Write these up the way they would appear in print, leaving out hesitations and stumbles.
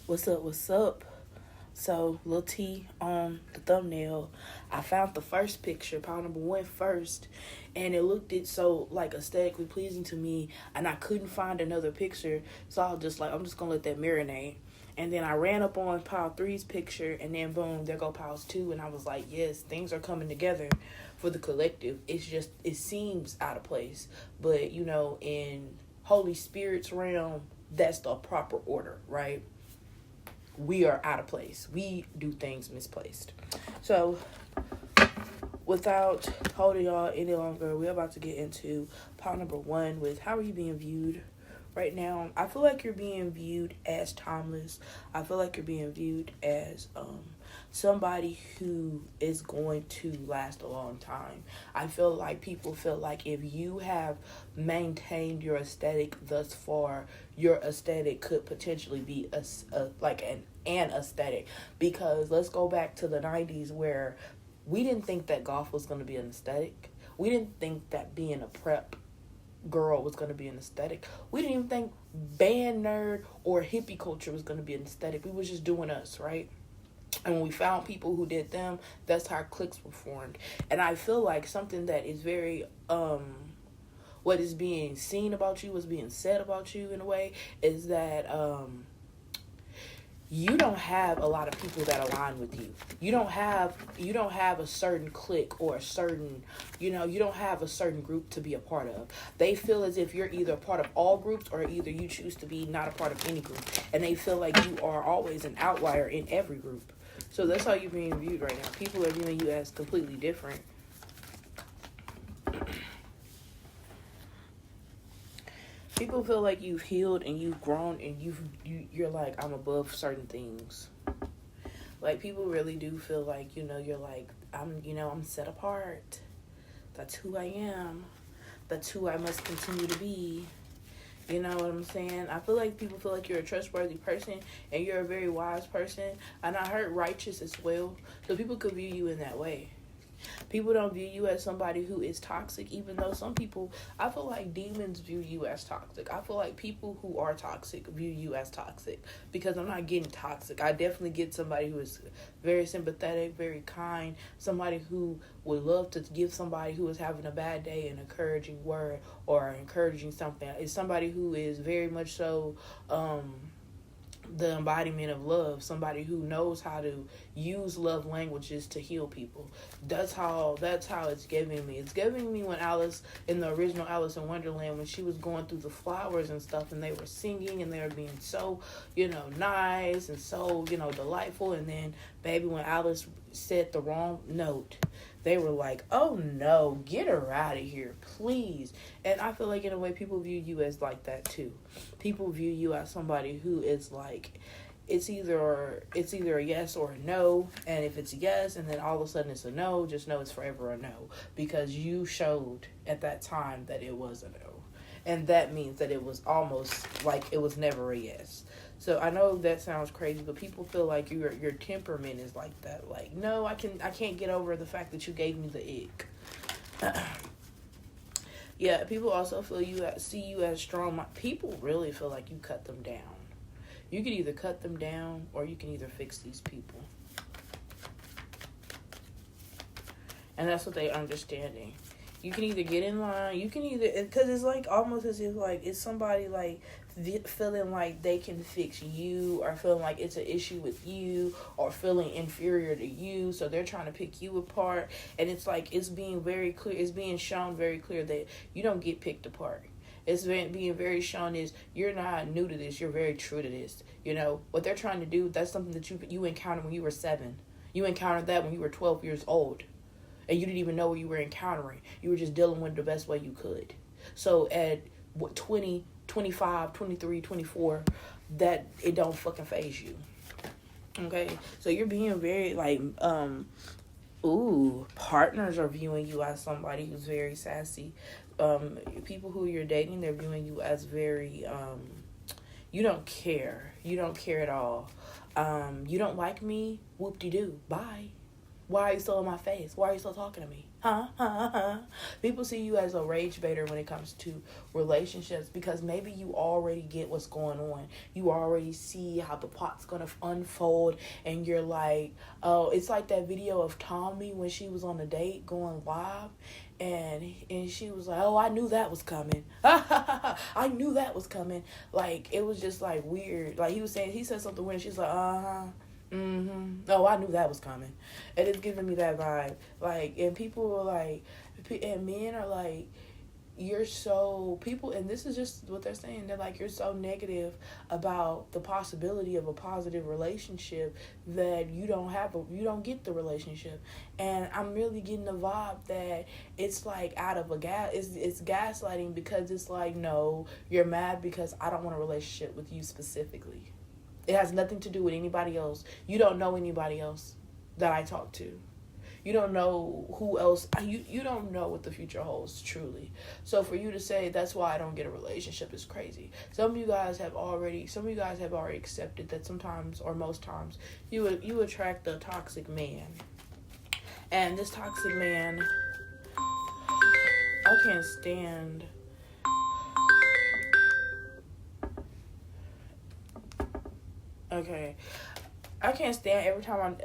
What's up? What's up? So, Lil T on the thumbnail. I found the first picture, pile number one first, and it looked it so like aesthetically pleasing to me, and I couldn't find another picture, so I was just like, I'm just gonna let that marinate. And then I ran up on pile three's picture, and then boom, there go piles two, and I was like, yes, things are coming together for the collective. It's just it seems out of place, but in Holy Spirit's realm, that's the proper order, right? We are out of place. We do things misplaced. So, without holding y'all any longer, we're about to get into part number one with how are you being viewed right now. I feel like you're being viewed as timeless. I feel like you're being viewed as somebody who is going to last a long time. I feel like people feel like if you have maintained your aesthetic thus far, your aesthetic could potentially be an aesthetic. Because let's go back to the 90s where we didn't think that goth was going to be an aesthetic. We didn't think that being a prep girl was going to be an aesthetic. We didn't even think band nerd or hippie culture was going to be an aesthetic. We was just doing us, right? And when we found people who did them, that's how cliques were formed. And I feel like something that is very what is being seen about you, what's being said about you in a way, is that you don't have a lot of people that align with you. You don't have a certain clique or a certain, you don't have a certain group to be a part of. They feel as if you're either a part of all groups or either you choose to be not a part of any group. And they feel like you are always an outlier in every group. So that's how you're being viewed right now. People are viewing you as completely different. People feel like you've healed and you've grown and you're like, I'm above certain things. Like, people really do feel like, you're like, I'm set apart. That's who I am. That's who I must continue to be. You know what I'm saying? I feel like people feel like you're a trustworthy person and you're a very wise person. And I heard righteous as well. So people could view you in that way. People don't view you as somebody who is toxic, even though some people, I feel like demons view you as toxic. I feel like people who are toxic view you as toxic, because I'm not getting toxic. I definitely get somebody who is very sympathetic, very kind, somebody who would love to give somebody who is having a bad day an encouraging word or encouraging something. It's somebody who is very much so the embodiment of love, somebody who knows how to use love languages to heal people. That's how it's giving me. It's giving me when Alice, in the original Alice in Wonderland, when she was going through the flowers and stuff and they were singing and they were being so, nice and so, delightful, and then baby, when Alice said the wrong note, they were like, oh no, get her out of here, please. And I feel like in a way people view you as like that too. People view you as somebody who is like, it's either a yes or a no, and if it's a yes and then all of a sudden it's a no, just know it's forever a no, because you showed at that time that it was a no. And that means that it was almost like it was never a yes. So I know that sounds crazy, but people feel like your temperament is like that. Like, no, I can't get over the fact that you gave me the ick. Yeah, people also see you as strong. People really feel like you cut them down. You can either cut them down or you can either fix these people. And that's what they're understanding. You can either get in line, you can either, because it's like almost as if like it's somebody like feeling like they can fix you, or feeling like it's an issue with you, or feeling inferior to you, so they're trying to pick you apart. And it's like it's being very clear, it's being shown very clear that you don't get picked apart. It's being very shown is you're not new to this, you're very true to this. What they're trying to do, that's something that you encountered when you were 7. You encountered that when you were 12 years old. And you didn't even know what you were encountering. You were just dealing with it the best way you could. So at 20, 25, 23, 24, that it don't fucking phase you. Okay? So you're being very like, partners are viewing you as somebody who's very sassy. People who you're dating, they're viewing you as very, you don't care. You don't care at all. You don't like me? Whoop-de-doo. Bye. Why are you still in my face? Why are you still talking to me? People see you as a rage baiter when it comes to relationships because maybe you already get what's going on. You already see how the plot's gonna unfold, and you're like, oh, it's like that video of Tommy when she was on a date going live, and she was like, oh, I knew that was coming. I knew that was coming. Like, it was just like weird. Like, he said something weird, and she's like, oh, I knew that was coming. And it's giving me that vibe. Like, and people were like, and men are like, you're so, people, and this is just what they're saying, they're like, you're so negative about the possibility of a positive relationship that you don't get the relationship. And I'm really getting the vibe that it's like out of it's gaslighting, because it's like, no, you're mad because I don't want a relationship with you specifically. It has nothing to do with anybody else. You don't know anybody else that I talk to. You don't know who else. You don't know what the future holds, truly. So for you to say that's why I don't get a relationship is crazy. Some of you guys have already accepted that sometimes, or most times, you attract a toxic man. And this toxic man, I can't stand. Okay. I can't stand every time I'm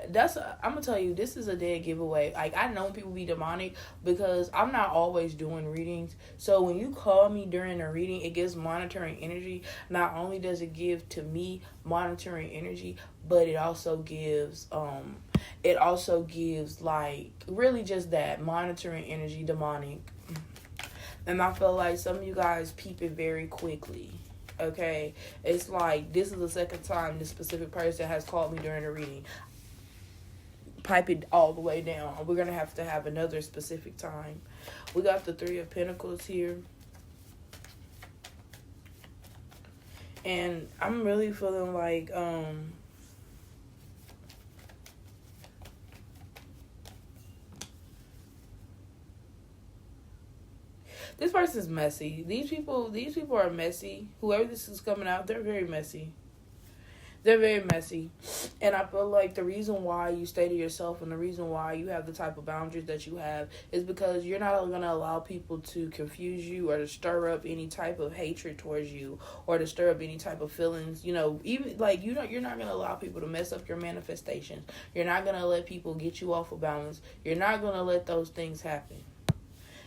gonna tell you, this is a dead giveaway. Like, I know people be demonic because I'm not always doing readings. So when you call me during a reading, it gives monitoring energy. Not only does it give to me monitoring energy, but it also gives like really just that monitoring energy, demonic. And I feel like some of you guys peep it very quickly. Okay, it's like this is the second time this specific person has called me during a reading. Pipe it all the way down. We're gonna have to have another specific time. We got the Three of Pentacles here, and I'm really feeling like this person's messy. These people are messy. Whoever this is coming out, they're very messy. They're very messy. And I feel like the reason why you stay to yourself and the reason why you have the type of boundaries that you have is because you're not going to allow people to confuse you or to stir up any type of hatred towards you or to stir up any type of feelings. You know, even like you're not going to allow people to mess up your manifestations. You're not going to let people get you off of balance. You're not going to let those things happen.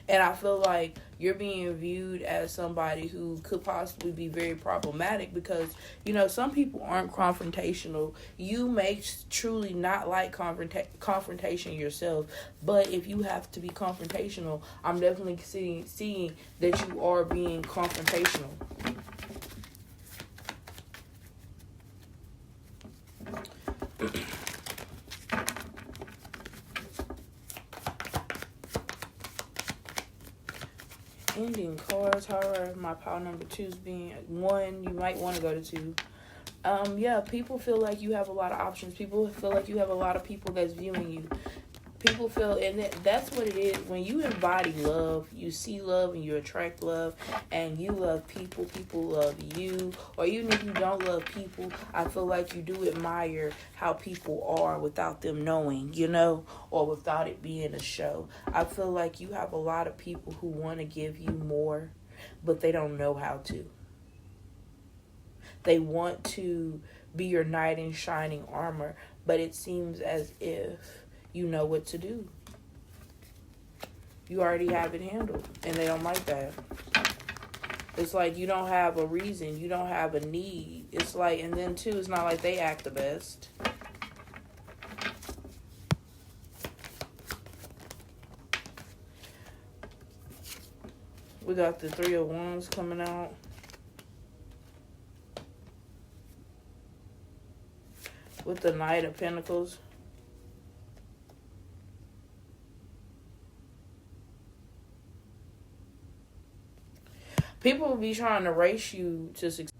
And I feel like you're being viewed as somebody who could possibly be very problematic because, you know, some people aren't confrontational. You may truly not like confrontation yourself. But if you have to be confrontational, I'm definitely seeing that you are being confrontational. Ending cards, however, my pile number 2's being 1. You might want to go to 2. Yeah, people feel like you have a lot of options. People feel like you have a lot of people that's viewing you. People feel, and that's what it is. When you embody love, you see love and you attract love, and you love people, people love you. Or even if you don't love people, I feel like you do admire how people are without them knowing, you know, or without it being a show. I feel like you have a lot of people who want to give you more, but they don't know how to. They want to be your knight in shining armor, but it seems as if you know what to do. You already have it handled, and they don't like that. It's like you don't have a reason. You don't have a need. It's like, and then too, it's not like they act the best. We got the Three of Wands coming out. With the Knight of Pentacles. People will be trying to race you to succeed.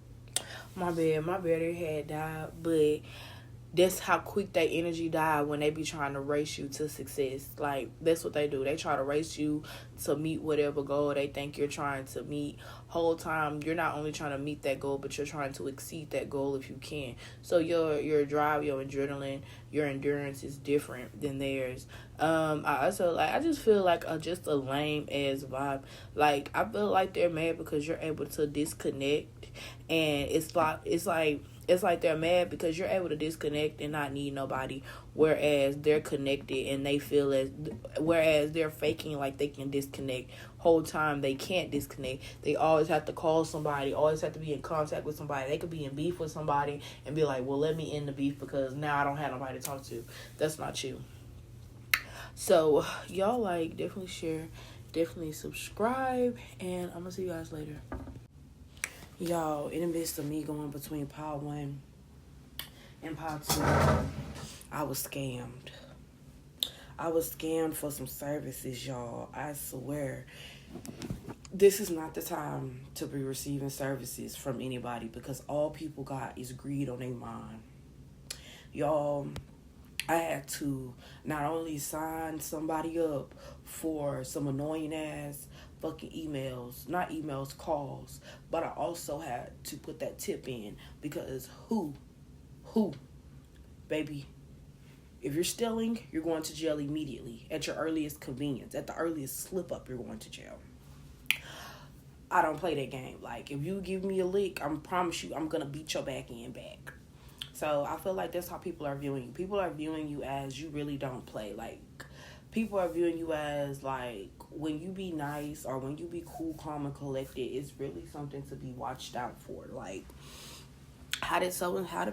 My bad, it had died. But That's how quick their energy die when they be trying to race you to success. Like, that's what they do. They try to race you to meet whatever goal they think you're trying to meet. Whole time, you're not only trying to meet that goal, but you're trying to exceed that goal if you can. So your drive, your adrenaline, your endurance is different than theirs. I also, like, I just feel like just a lame ass vibe. Like, I feel like they're mad because you're able to disconnect, and it's like they're mad because you're able to disconnect and not need nobody, whereas they're connected and they feel whereas they're faking like they can disconnect. Whole time they can't disconnect. They always have to call somebody, always have to be in contact with somebody. They could be in beef with somebody and be like, well, let me end the beef because now I don't have nobody to talk to. That's not you. So, y'all, like, definitely share, definitely subscribe, and I'm gonna see you guys later. Y'all, in the midst of me going between Pile 1 and Pile 2, I was scammed. I was scammed for some services, y'all. I swear. This is not the time to be receiving services from anybody because all people got is greed on their mind. Y'all, I had to not only sign somebody up for some annoying ass fucking calls, but I also had to put that tip in because who, baby, if you're stealing, you're going to jail immediately at your earliest convenience. At the earliest slip up, you're going to jail. I don't play that game. Like, if you give me a lick, I promise you I'm going to beat your back end back. So I feel like that's how people are viewing you. People are viewing you as you really don't play. Like, people are viewing you as, like, when you be nice or when you be cool, calm, and collected, it's really something to be watched out for. Like, how did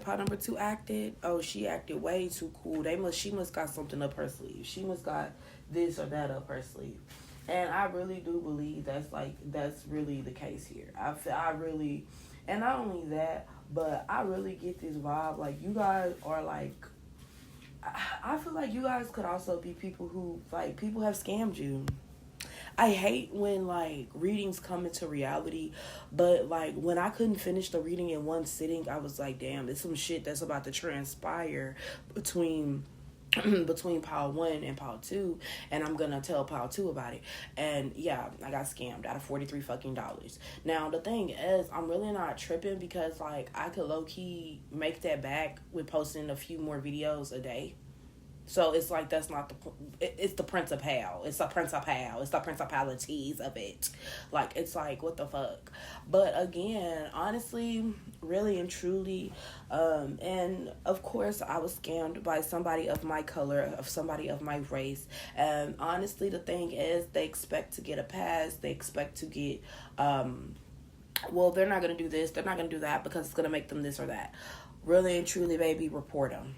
part number 2 acted? Oh, she acted way too cool. She must got something up her sleeve. She must got this or that up her sleeve. And I really do believe that's really the case here. I really, and not only that, but I really get this vibe. Like, you guys are like, I feel like you guys could also be people who, like, people have scammed you. I hate when, like, readings come into reality, but, like, when I couldn't finish the reading in one sitting, I was like, damn, there's some shit that's about to transpire between Pile 1 and Pile 2, and I'm gonna tell Pile 2 about it. And yeah, I got scammed out of $43 fucking dollars. Now, the thing is, I'm really not tripping because, like, I could low-key make that back with posting a few more videos a day. So it's like, that's not it's the principal. It's the principal. It's the principalities of it. Like, it's like, what the fuck? But again, honestly, really and truly, and of course I was scammed by somebody of my color, of somebody of my race. And honestly, the thing is, they expect to get a pass. They expect to get, well, they're not going to do this. They're not going to do that because it's going to make them this or that. Really and truly, baby, report them.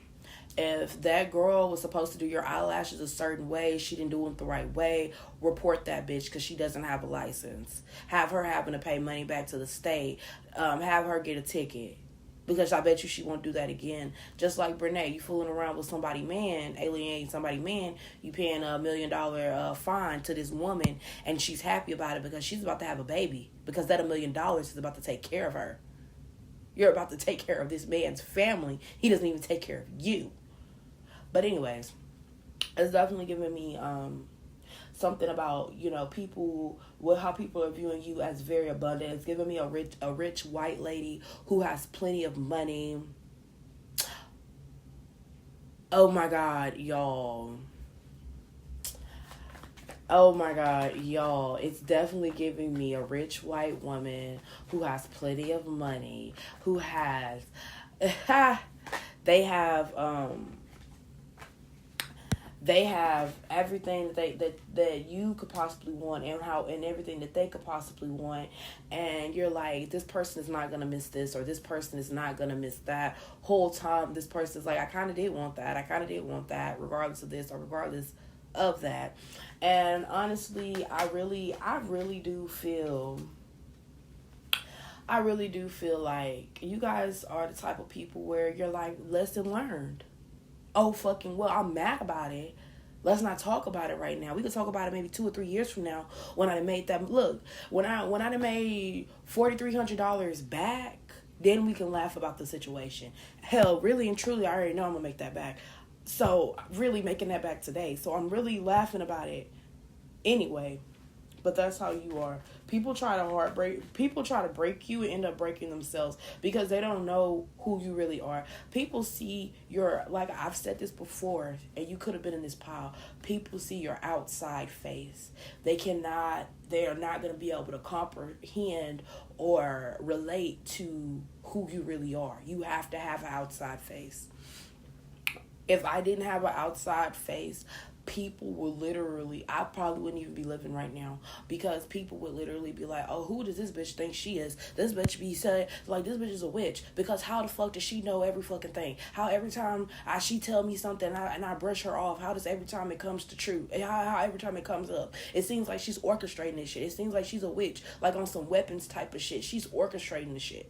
If that girl was supposed to do your eyelashes a certain way, she didn't do them the right way, report that bitch because she doesn't have a license. Have her having to pay money back to the state. Have her get a ticket. Because I bet you she won't do that again. Just like Brene, you fooling around with somebody man, alienating somebody man, you paying $1 million fine to this woman, and she's happy about it because she's about to have a baby. Because that $1 million is about to take care of her. You're about to take care of this man's family. He doesn't even take care of you. But anyways, it's definitely giving me something about, you know, people, how people are viewing you as very abundant. It's giving me a rich white lady who has plenty of money. Oh my God, y'all. Oh my God, y'all. It's definitely giving me a rich white woman who has plenty of money, who has, they have everything that you could possibly want, and everything that they could possibly want, and you're like, this person is not gonna miss this, or this person is not gonna miss that. Whole time this person's like, I kind of did want that, regardless of this or regardless of that. And honestly, I really do feel like you guys are the type of people where you're like, lesson learned. Oh, fucking well, I'm mad about it. Let's not talk about it right now. We could talk about it maybe 2 or 3 years from now when I made that. Look, when I made $4,300 back, then we can laugh about the situation. Hell, really and truly, I already know I'm gonna make that back. So, really making that back today. So, I'm really laughing about it anyway. But that's how you are. People try to break you and end up breaking themselves because they don't know who you really are. People see like I've said this before, and you could have been in this pile. People see your outside face. They are not going to be able to comprehend or relate to who you really are. You have to have an outside face. If I didn't have an outside face, people will literally, I probably wouldn't even be living right now, because people would literally be like, oh, who does this bitch think she is? This bitch be said, like, this bitch is a witch, because how the fuck does she know every fucking thing? How every time she tell me something and I brush her off, how does every time it comes to truth, how every time it comes up, it seems like she's orchestrating this shit. It seems like she's a witch, like on some weapons type of shit. She's orchestrating the shit.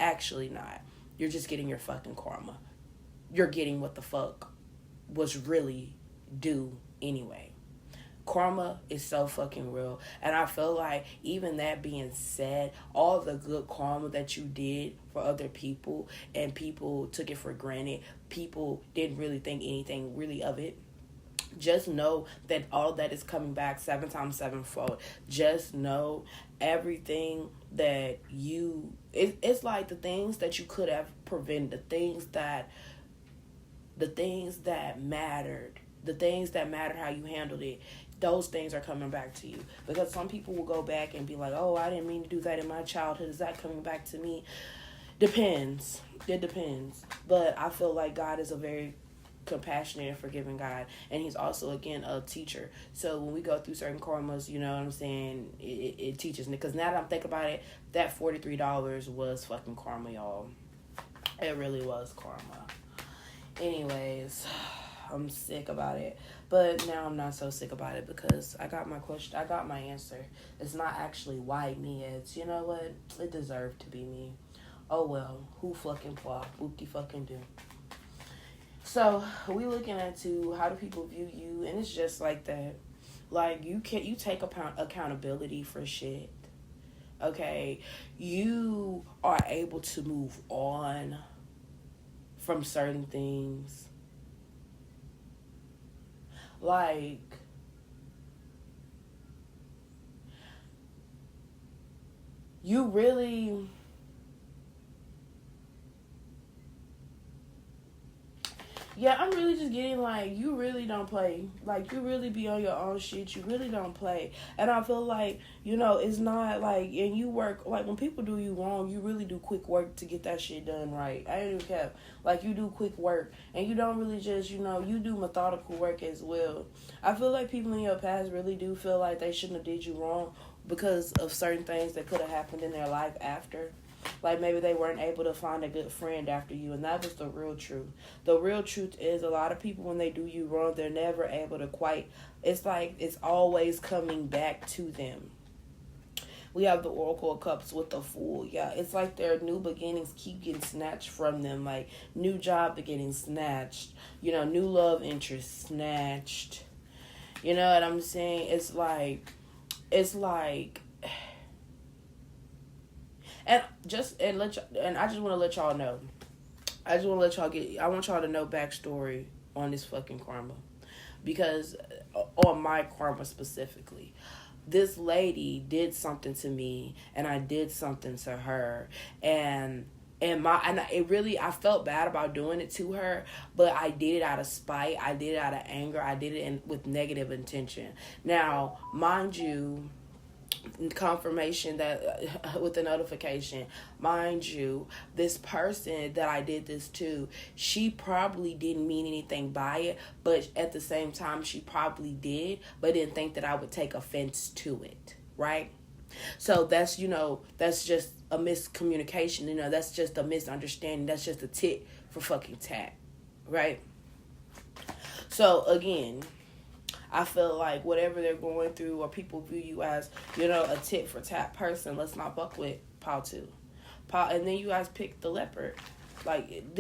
Actually not. You're just getting your fucking karma. You're getting what the fuck was really due anyway. Karma is so fucking real. And I feel like, even that being said, all the good karma that you did for other people and people took it for granted, people didn't really think anything really of it, just know that all that is coming back 7 times sevenfold. Just know everything that it's like the things that you could have prevented, the things that mattered, how you handled it, those things are coming back to you. Because some people will go back and be like, oh, I didn't mean to do that in my childhood. Is that coming back to me? Depends. It depends. But I feel like God is a very compassionate and forgiving God. And he's also, again, a teacher. So when we go through certain karmas, you know what I'm saying, it teaches me. Because now that I'm thinking about it, that $43 was fucking karma, y'all. It really was karma. Anyways, I'm sick about it. But now I'm not so sick about it because I got my question. I got my answer. It's not actually why me. It's, you know what? It deserved to be me. Oh well. Who fucking plot? Whoop-de fucking do. So we looking into how do people view you, and it's just like that. Like you take accountability for shit. Okay, you are able to move on from certain things. Like, you really, yeah, I'm really just getting like, you really don't play. Like, you really be on your own shit. You really don't play. And I feel like, you know, it's not like, and you work, like, when people do you wrong, you really do quick work to get that shit done right. I ain't even care. Like, you do quick work. And you don't really just, you know, you do methodical work as well. I feel like people in your past really do feel like they shouldn't have did you wrong because of certain things that could have happened in their life after. Like, maybe they weren't able to find a good friend after you, and that was the real truth. The real truth is, a lot of people, when they do you wrong, they're never able to quite, it's like it's always coming back to them. We have the Oracle of Cups with the Fool. Yeah, it's like their new beginnings keep getting snatched from them. Like, new job beginnings snatched. You know, new love interest snatched. You know what I'm saying? It's like, and I just want to let y'all know. I want y'all to know backstory on this fucking karma. Because, on my karma specifically. This lady did something to me, and I did something to her, and I felt bad about doing it to her, but I did it out of spite, I did it out of anger, I did it with negative intention. Now, mind you, confirmation that with the notification, mind you, this person that I did this to, she probably didn't mean anything by it, but at the same time she probably did, but didn't think that I would take offense to it, right? So that's, you know, that's just a miscommunication, you know, that's just a misunderstanding, that's just a tit for fucking tat, right? So again, I feel like whatever they're going through, or people view you as, you know, a tit for tat person, let's not fuck with pile 2. And then you guys pick the leopard. Like,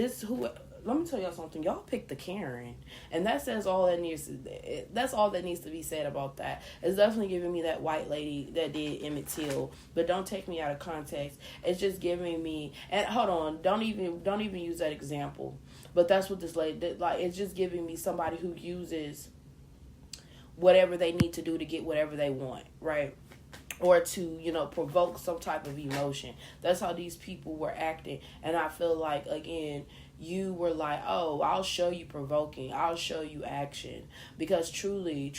let me tell y'all something. Y'all picked the Karen, and that says all that needs. That's all that needs to be said about that. It's definitely giving me that white lady that did Emmett Till, but don't take me out of context. It's just giving me. And hold on, don't even use that example. But that's what this lady did. Like, it's just giving me somebody who uses whatever they need to do to get whatever they want, right? Or to, provoke some type of emotion. That's how these people were acting. And I feel like, again, you were like, oh, I'll show you provoking. I'll show you action. Because truly,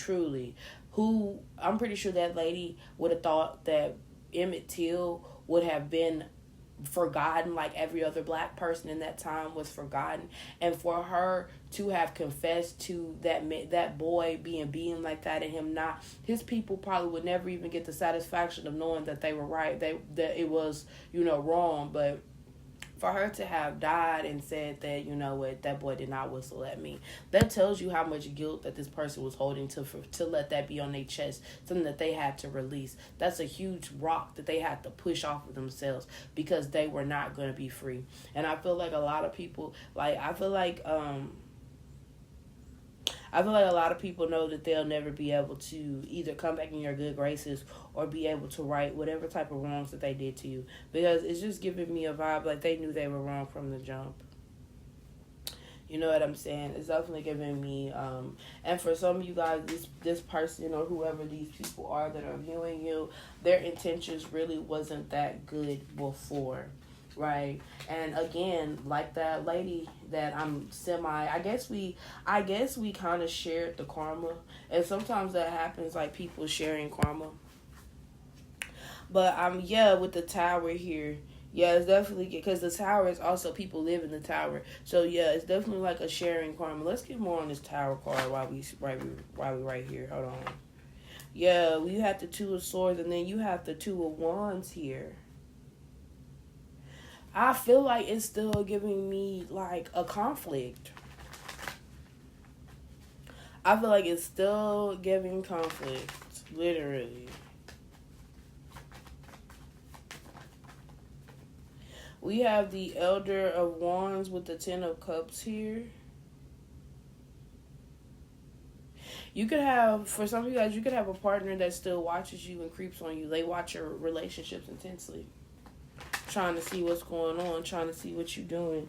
I'm pretty sure that lady would have thought that Emmett Till would have been forgotten like every other black person in that time was forgotten, and for her to have confessed to that boy being like that and him not, his people probably would never even get the satisfaction of knowing that they were right, that it was wrong. But for her to have died and said that, what, that boy did not whistle at me, that tells you how much guilt that this person was holding to let that be on their chest, something that they had to release. That's a huge rock that they had to push off of themselves because they were not going to be free. And I feel like a lot of people, I feel like a lot of people know that they'll never be able to either come back in your good graces or be able to right whatever type of wrongs that they did to you. Because it's just giving me a vibe like they knew they were wrong from the jump. You know what I'm saying? It's definitely giving me, and for some of you guys, this person or whoever these people are that are viewing you, their intentions really wasn't that good before. Right. And again, like that lady that I guess we kind of shared the karma, and sometimes that happens, like people sharing karma. But with the tower here, it's definitely, because the tower is also people live in the tower, so it's definitely like a sharing karma. Let's get more on this tower card while we right here. Hold on. We have the Two of Swords, and then you have the Two of Wands here. I feel like it's still giving me, like, a conflict. I feel like it's still giving conflict, literally. We have the Elder of Wands with the Ten of Cups here. You could have, for some of you guys, you could have a partner that still watches you and creeps on you. They watch your relationships intensely, trying to see what's going on, trying to see what you're doing.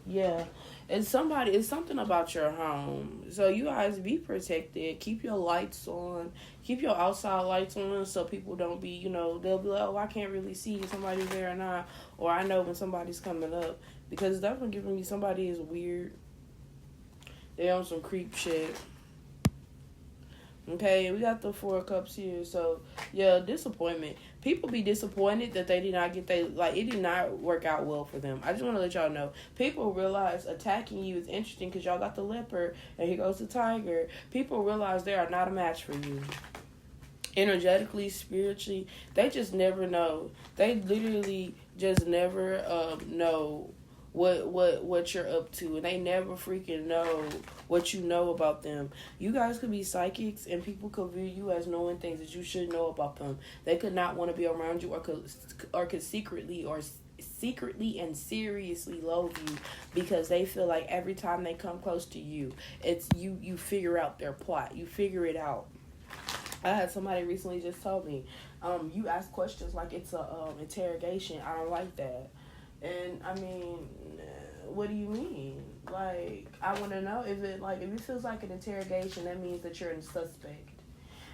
It's something about your home. So you guys be protected. Keep your lights on. Keep your outside lights on so people don't be, they'll be like, oh, I can't really see if somebody's there or not. Or I know when somebody's coming up. Because it's definitely giving me somebody is weird. They on some creep shit. Okay, we got the Four of Cups here. So, disappointment. People be disappointed that they did not get it did not work out well for them. I just want to let y'all know. People realize attacking you is interesting because y'all got the Leopard and here goes the Tiger. People realize they are not a match for you. Energetically, spiritually, they just never know. They literally just never know what you're up to, and they never freaking know what you know about them. You guys could be psychics, and people could view you as knowing things that you should know about them. They could not want to be around you, or could secretly and seriously loathe you because they feel like every time they come close to you, it's you figure out their plot. You figure it out. I had somebody recently just told me, you ask questions like it's a interrogation. I don't like that. And I mean, what do you mean? Like, I want to know if it feels like an interrogation, that means that you're a suspect.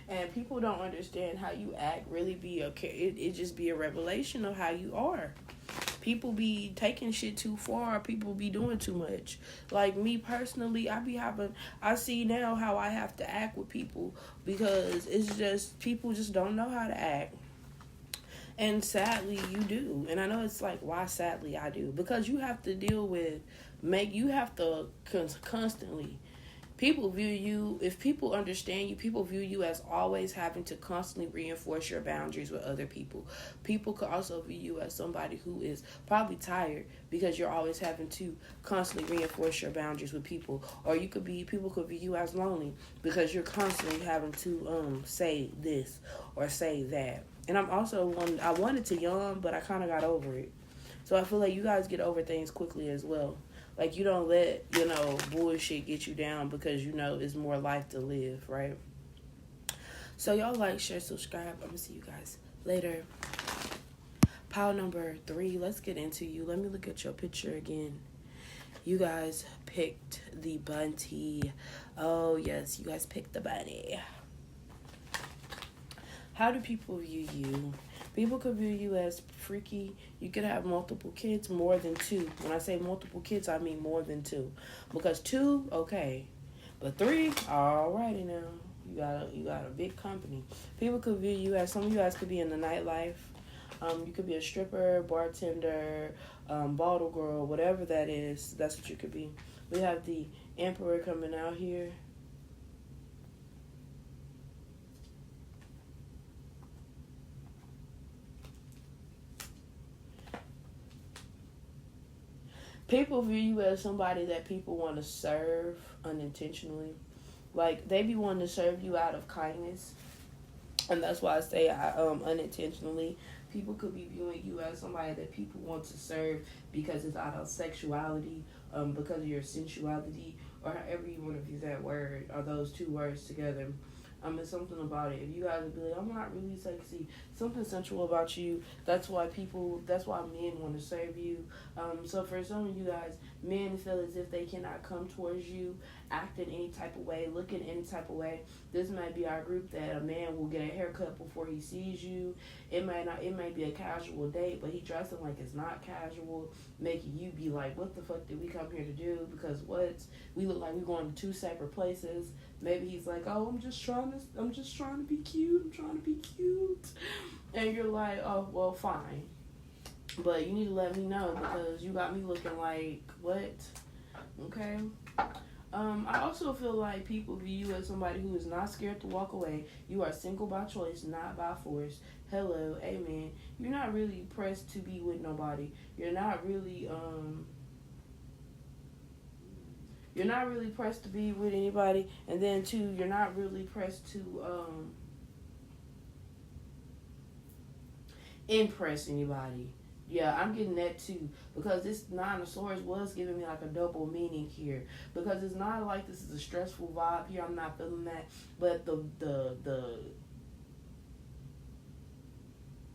And people don't understand how you act. Really it just be a revelation of how you are. People be taking shit too far. People be doing too much. Like me personally, I see now how I have to act with people because it's just people just don't know how to act. And sadly, you do. And I know it's like, why sadly I do? Because you have to deal with, you have to constantly, people view you, if people understand you, people view you as always having to constantly reinforce your boundaries with other people. People could also view you as somebody who is probably tired because you're always having to constantly reinforce your boundaries with people. Or people could view you as lonely because you're constantly having to say this or say that. And I wanted to yawn, but I kind of got over it. So I feel like you guys get over things quickly as well. Like, you don't let, bullshit get you down because it's more life to live, right? So y'all like, share, subscribe. I'm gonna see you guys later. Pile number 3, let's get into you. Let me look at your picture again. You guys picked the bunty. Oh yes, you guys picked the bunny. How do people view you? People could view you as freaky. You could have multiple kids, more than 2. When I say multiple kids, I mean more than 2. Because 2, okay. But 3, alrighty now. You got a big company. People could view you as, some of you guys could be in the nightlife. You could be a stripper, bartender, bottle girl, whatever that is. That's what you could be. We have the Emperor coming out here. People view you as somebody that people want to serve unintentionally. Like, they be wanting to serve you out of kindness. And that's why I say unintentionally. People could be viewing you as somebody that people want to serve because it's out of sexuality, because of your sensuality, or however you want to view that word, or those 2 words together. It's something about it. If you guys would be like, I'm not really sexy, something sensual about you, that's why men want to serve you. So for some of you guys, men feel as if they cannot come towards you, act in any type of way, look in any type of way. This might be our group that a man will get a haircut before he sees you. It may be a casual date, but he dressing like it's not casual, making you be like, what the fuck did we come here to do? Because we look like we're going to 2 separate places. Maybe he's like, oh, I'm just trying to be cute. I'm trying to be cute. And you're like, oh, well, fine. But you need to let me know because you got me looking like, what? Okay. I also feel like people view you as somebody who is not scared to walk away. You are single by choice, not by force. Hello, amen. You're not really pressed to be with nobody. You're not really pressed to be with anybody. And then 2, you're not really pressed to impress anybody. Yeah, I'm getting that too. Because this 9 of Swords was giving me like a double meaning here. Because it's not like this is a stressful vibe here. I'm not feeling that. But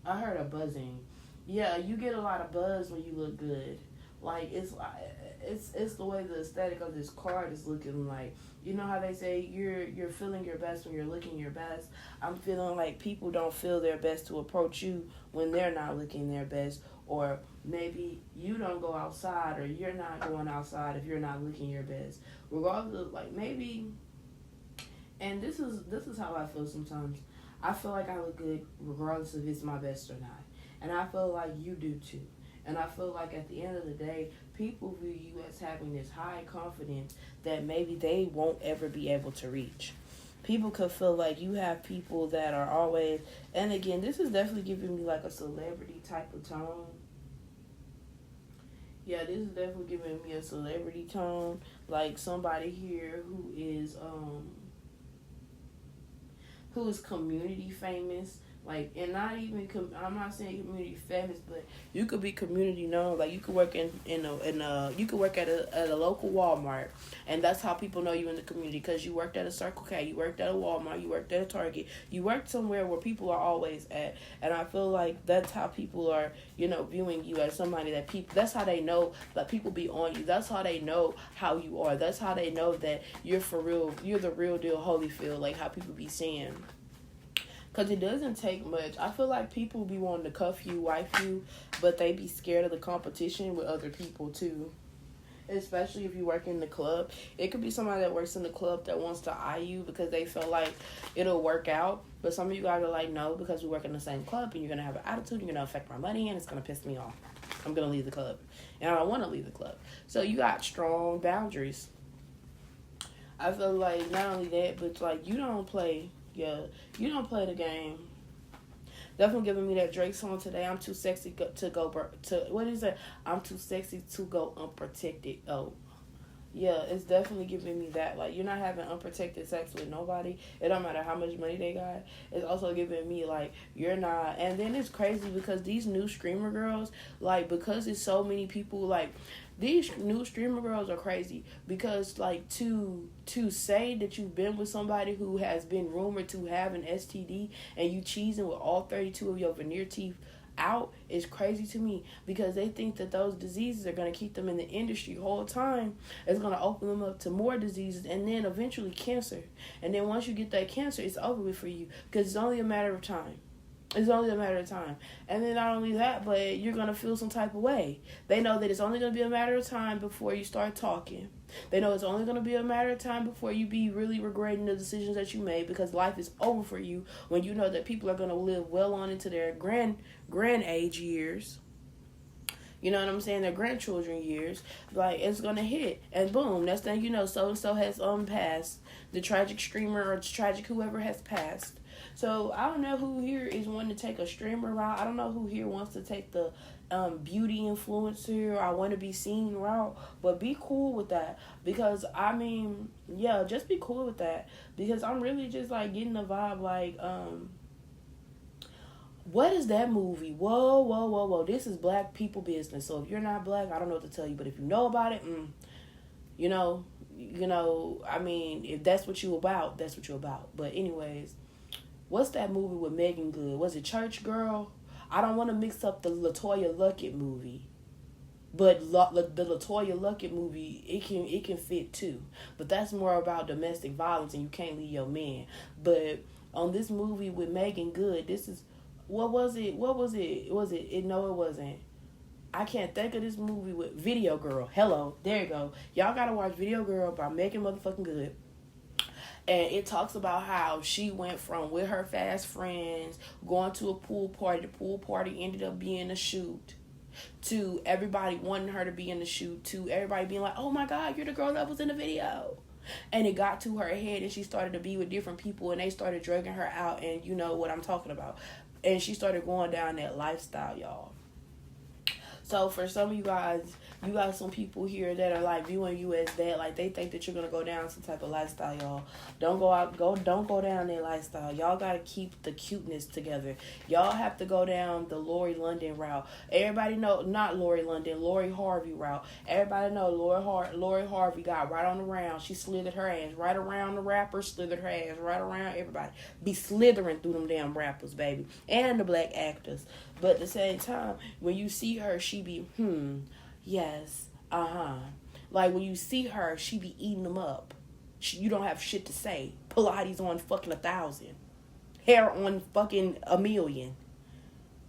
I heard a buzzing. Yeah, you get a lot of buzz when you look good. Like, it's the way the aesthetic of this card is looking like. You know how they say you're feeling your best when you're looking your best? I'm feeling like people don't feel their best to approach you when they're not looking their best. Or maybe you don't go outside, or you're not going outside if you're not looking your best. Regardless of, like, maybe, and this is how I feel sometimes. I feel like I look good regardless if it's my best or not. And I feel like you do too. And I feel like at the end of the day, people view you as having this high confidence that maybe they won't ever be able to reach. People could feel like you have people that are always, and again, this is definitely giving me like a celebrity type of tone. Yeah, this is definitely giving me a celebrity tone. Like somebody here who is community famous. Like, and not even, I'm not saying community famous, but you could be community known. Like, you could work you could work at a local Walmart, and that's how people know you in the community, because you worked at a Circle K, you worked at a Walmart, you worked at a Target, you worked somewhere where people are always at. And I feel like that's how people are, viewing you as somebody that that's how they know that people be on you. That's how they know how you are. That's how they know that you're for real, you're the real deal Holyfield, like how people be saying. Because it doesn't take much. I feel like people be wanting to cuff you, wife you, but they be scared of the competition with other people, too. Especially if you work in the club. It could be somebody that works in the club that wants to eye you because they feel like it'll work out. But some of you guys are like, no, because we work in the same club and you're going to have an attitude, you're going to affect my money, and it's going to piss me off. I'm going to leave the club. And I don't want to leave the club. So you got strong boundaries. I feel like not only that, but like you don't play... Yeah, you don't play the game. Definitely giving me that Drake song today. I'm too sexy to go what is it? I'm too sexy to go unprotected. Oh, yeah, it's definitely giving me that. Like, you're not having unprotected sex with nobody. It don't matter how much money they got. It's also giving me like you're not. And then it's crazy because these new screamer girls, like, because it's so many people, like, These new streamer girls are crazy because, like, to say that you've been with somebody who has been rumored to have an STD and you cheesing with all 32 of your veneer teeth out is crazy to me, because they think that those diseases are going to keep them in the industry the whole time. It's going to open them up to more diseases and then eventually cancer. And then once you get that cancer, it's over with for you, because it's only a matter of time. It's only a matter of time. And then not only that, but you're going to feel some type of way. They know that it's only going to be a matter of time before you start talking. They know it's only going to be a matter of time before you be really regretting the decisions that you made, because life is over for you when you know that people are going to live well on into their grand age years. You know what I'm saying? Their grandchildren years. Like, it's going to hit. And boom, next thing you know, so-and-so has passed. The tragic streamer or tragic whoever has passed. So, I don't know who here is wanting to take a streamer route. I don't know who here wants to take the beauty influencer or I want to be seen route. But be cool with that. Because, I mean, yeah, just be cool with that. Because I'm really just, like, getting the vibe, like, what is that movie? Whoa. This is black people business. So, if you're not black, I don't know what to tell you. But if you know about it, you know, I mean, if that's what you about, that's what you're about. But anyways, what's that movie with Megan Good? Was it Church Girl? I don't want to mix up the LaToya Luckett movie. But the LaToya Luckett movie, it can fit too. But that's more about domestic violence and you can't leave your man. But on this movie with Megan Good, this is, what was it? No, it wasn't. I can't think of this movie with Video Girl. Hello, there you go. Y'all gotta watch Video Girl by Megan motherfucking Good. And it talks about how she went from with her fast friends going to a pool party. The pool party ended up being a shoot. To everybody wanting her to be in the shoot. To everybody being like, oh my God, you're the girl that was in the video. And it got to her head and she started to be with different people and they started drugging her out. And you know what I'm talking about. And she started going down that lifestyle, y'all. So for some of you guys, you got some people here that are like viewing you as that, like they think that you're gonna go down some type of lifestyle, y'all. Don't go down that lifestyle. Y'all gotta keep the cuteness together. Y'all have to go down the Lori London route. Everybody know, not Lori London, Lori Harvey route. Everybody know Lori Harvey got right on the round. She slithered her ass right around the rappers, slithered her ass right around everybody. Be slithering through them damn rappers, baby, and the black actors. But at the same time, when you see her, she be, yes, like when you see her, she be eating them up. You don't have shit to say. Pilates on fucking 1,000. Hair on fucking 1,000,000.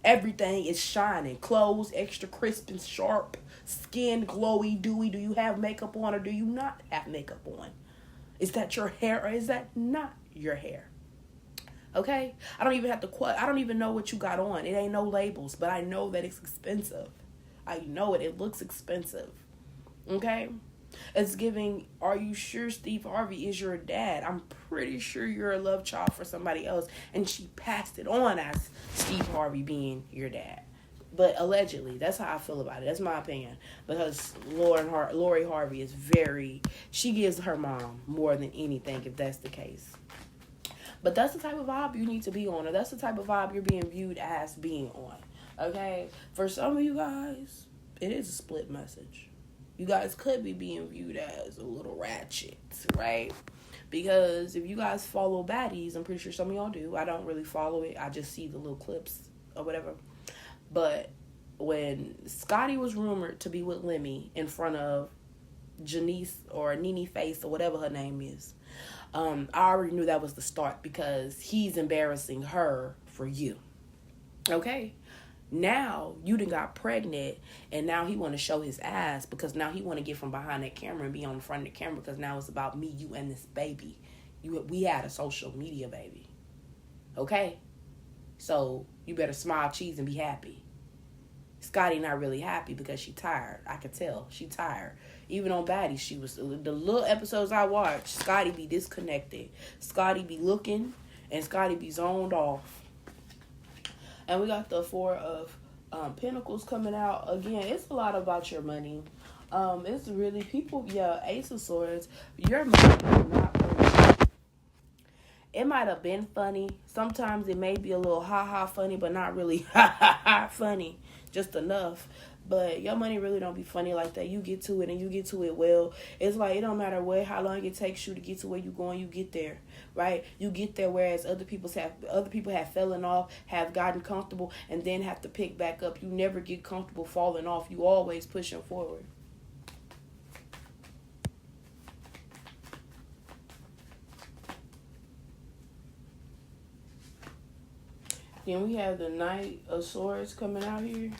Everything is shining. Clothes extra crisp and sharp. Skin glowy, dewy. Do you have makeup on or do you not have makeup on? Is that your hair or is that not your hair? Okay? I don't even know what you got on. It ain't no labels, but I know that it's expensive. I know it. It looks expensive. Okay? It's giving, are you sure Steve Harvey is your dad? I'm pretty sure you're a love child for somebody else. And she passed it on as Steve Harvey being your dad. But allegedly, that's how I feel about it. That's my opinion. Because Lori Harvey is she gives her mom more than anything if that's the case. But that's the type of vibe you need to be on. Or that's the type of vibe you're being viewed as being on. Okay? For some of you guys, it is a split message. You guys could be being viewed as a little ratchet, right? Because if you guys follow baddies, I'm pretty sure some of y'all do. I don't really follow it. I just see the little clips or whatever. But when Scotty was rumored to be with Lemmy in front of Janice or Nene Face or whatever her name is, I already knew that was the start because he's embarrassing her for you. Okay? Now you done got pregnant and now he want to show his ass because now he want to get from behind that camera and be on the front of the camera because now it's about me, you, and this baby. We had a social media baby. Okay? So you better smile, cheese, and be happy. Scotty not really happy because she tired. I could tell. She tired. Even on Baddies, she was, the little episodes I watched, Scotty be disconnected. Scotty be looking and Scotty be zoned off. And we got the Four of Pentacles coming out. Again, it's a lot about your money. It's really Ace of Swords. Your money is not funny. It might have been funny. Sometimes it may be a little ha-ha funny, but not really ha-ha-ha funny. Just enough. But your money really don't be funny like that. You get to it and you get to it well. It's like it don't matter how long it takes you to get to where you going, you get there, right? You get there, whereas other people have fallen off, have gotten comfortable, and then have to pick back up. You never get comfortable falling off. You always pushing forward. Then we have the Knight of Swords coming out here.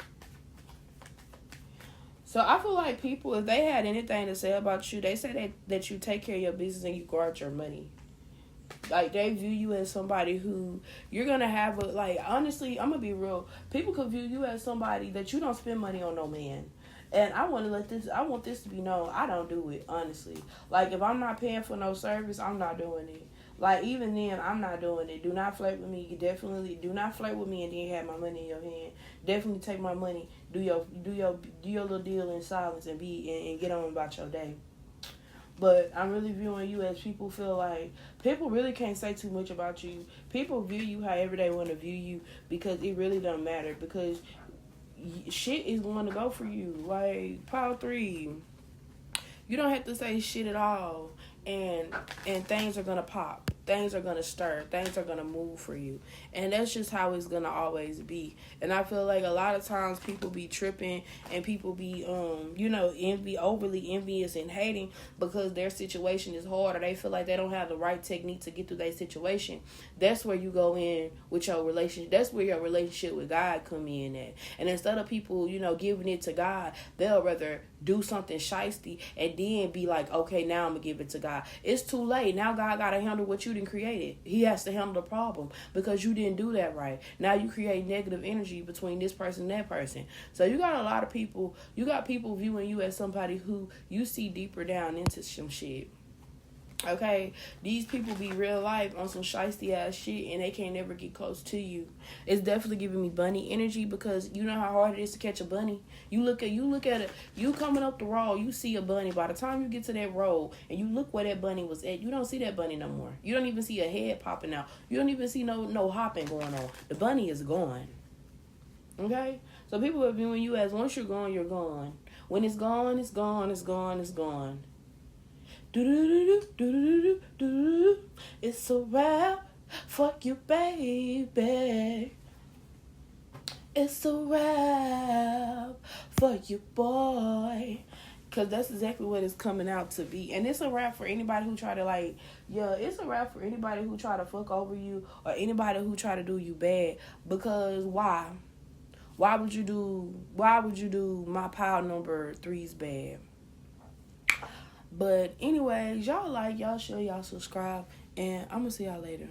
So I feel like people, if they had anything to say about you, they say that you take care of your business and you guard your money. Like, they view you as somebody who you're going to have honestly, I'm going to be real. People could view you as somebody that you don't spend money on no man. And I want this to be known. I don't do it, honestly. Like, if I'm not paying for no service, I'm not doing it. Like, even then, I'm not doing it. Do not flirt with me. You definitely do not flirt with me and then have my money in your hand. Definitely take my money. Do your little deal in silence and get on about your day. But I'm really viewing you as people feel like people really can't say too much about you. People view you however they want to view you because it really don't matter, because shit is going to go for you. Like, Power 3, you don't have to say shit at all. And things are going to pop. Things are going to stir. Things are going to move for you. And that's just how it's going to always be. And I feel like a lot of times people be tripping and people be, overly envious and hating because their situation is hard or they feel like they don't have the right technique to get through their situation. That's where you go in with your relationship. That's where your relationship with God come in at. And instead of people, giving it to God, they'll rather do something shiesty and then be like, okay, now I'm going to give it to God. It's too late. Now God got to handle what you didn't create. He has to handle the problem because you didn't do that right. Now you create negative energy between this person and that person. So you got a lot of people, viewing you as somebody who you see deeper down into some shit. Okay, these people be real life on some shiesty ass shit and they can't never get close to you. It's definitely giving me bunny energy because you know how hard it is to catch a bunny. You look at it, you coming up the road, you see a bunny. By the time you get to that road and you look where that bunny was at, you don't see that bunny no more. You don't even see a head popping out. You don't even see no hopping going on. The bunny is gone. Okay, so people are viewing you as once you're gone, you're gone. When it's gone, it's gone, it's gone, it's gone. It's a wrap. Fuck you, baby. It's a wrap for you, boy. Because that's exactly what it's coming out to be. And it's a wrap for anybody who try to it's a wrap for anybody who try to fuck over you or anybody who try to do you bad. Because why? Why would you do my pile number 3's bad? But anyways, y'all share, y'all subscribe, and I'm gonna see y'all later.